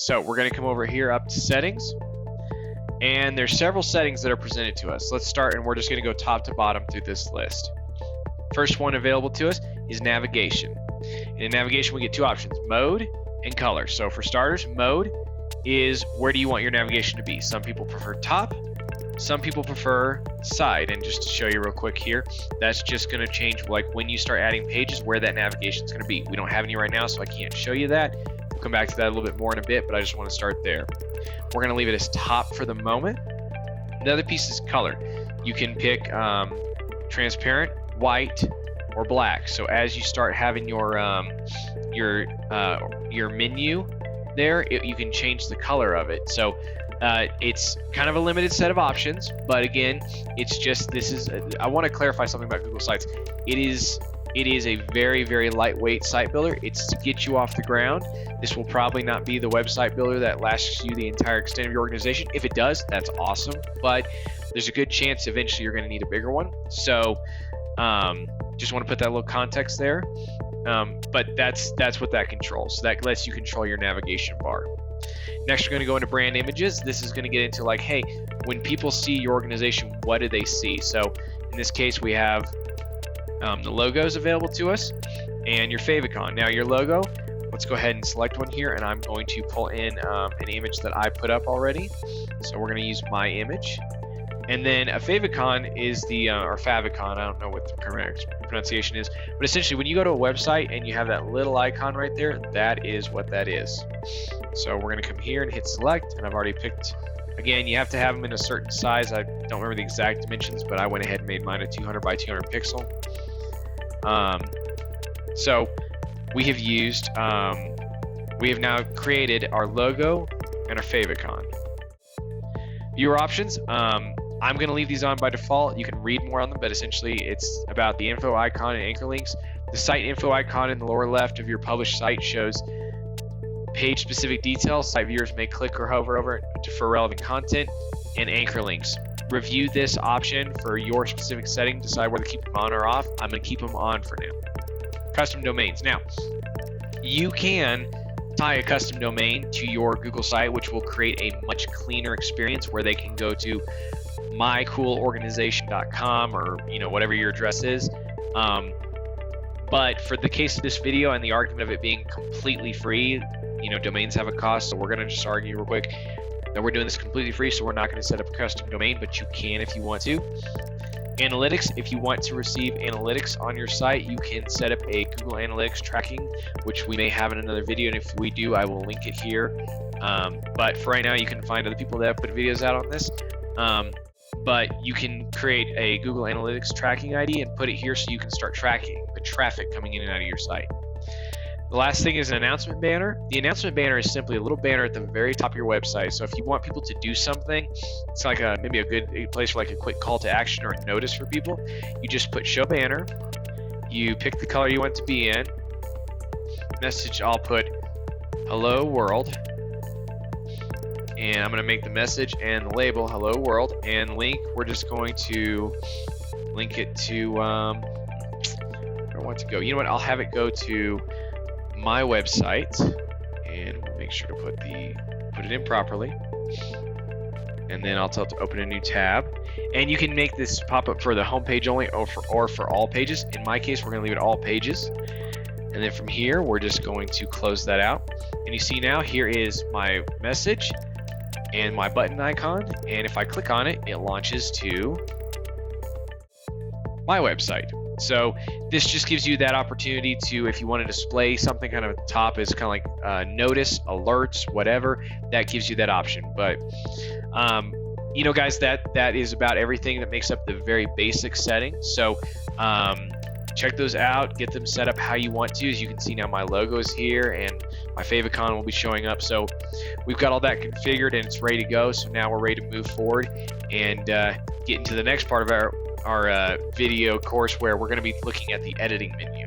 So we're going to come over here up to settings, and there's several settings that are presented to us. Let's start, and we're just going to go top to bottom through this list. First one available to us is navigation. And in navigation, we get two options, mode and color. So for starters, mode is where do you want your navigation to be. Some people prefer top, some people prefer side. And just to show you real quick here, that's just going to change like when you start adding pages where that navigation is going to be. We don't have any right now, so I can't show you that. We'll come back to that a little bit more in a bit, but I just want to start there. We're going to leave it as top for the moment. The other piece is color. You can pick transparent, white, or black. So as you start having your menu there, you can change the color of it. So it's kind of a limited set of options, but again, it's just I want to clarify something about Google Sites. It is a very, very lightweight site builder. It's to get you off the ground. This will probably not be the website builder that lasts you the entire extent of your organization. If it does, that's awesome, but there's a good chance eventually you're going to need a bigger one. So just want to put that little context there. But that's what that controls. So that lets you control your navigation bar. Next, we're going to go into brand images. This is going to get into like, hey, when people see your organization, what do they see? So in this case, we have the logos available to us and your favicon. Now your logo, let's go ahead and select one here, and I'm going to pull in an image that I put up already. So we're going to use my image. And then a favicon is or favicon, I don't know what the correct pronunciation is, but essentially when you go to a website and you have that little icon right there, that is what that is. So we're going to come here and hit select, and I've already picked, again, you have to have them in a certain size. I don't remember the exact dimensions, but I went ahead and made mine a 200 by 200 pixel. So we have used, we have now created our logo and our favicon. Viewer options, I'm going to leave these on by default. You can read more on them, but essentially it's about the info icon and anchor links. The site info icon in the lower left of your published site shows page-specific details. Site viewers may click or hover over it for relevant content, and anchor links. Review this option for your specific setting. Decide whether to keep them on or off. I'm going to keep them on for now. Custom domains. Now, you can tie a custom domain to your Google site, which will create a much cleaner experience where they can go to mycoolorganization.com or whatever your address is. But for the case of this video and the argument of it being completely free, domains have a cost, so we're going to just argue real quick that we're doing this completely free, so we're not going to set up a custom domain, but you can if you want to. Analytics, if you want to receive analytics on your site, you can set up a Google Analytics tracking, which we may have in another video, and if we do, I will link it here. But for right now, you can find other people that have put videos out on this. But you can create a Google Analytics tracking ID and put it here so you can start tracking the traffic coming in and out of your site. The last thing is an announcement banner. The announcement banner is simply a little banner at the very top of your website. So if you want people to do something, it's like maybe a good place for like a quick call to action or a notice for people. You just put show banner. You pick the color you want it to be in. Message, I'll put hello world. And I'm going to make the message and the label hello world, and link, we're just going to link it to where I want to go. You know what, I'll have it go to my website, and we'll make sure to put it in properly. And then I'll tell it to open a new tab, and you can make this pop up for the home page only or for all pages. In my case, we're going to leave it all pages. And then from here, we're just going to close that out. And you see now, here is my message and my button icon, and if I click on it, it launches to my website. So this just gives you that opportunity to, if you want to display something kind of at the top as kind of like notice, alerts, whatever, that gives you that option. But guys, that is about everything that makes up the very basic settings. So check those out, get them set up how you want to. As you can see now, my logo is here and my favicon will be showing up. So we've got all that configured and it's ready to go. So now we're ready to move forward and get into the next part of our video course, where we're going to be looking at the editing menu.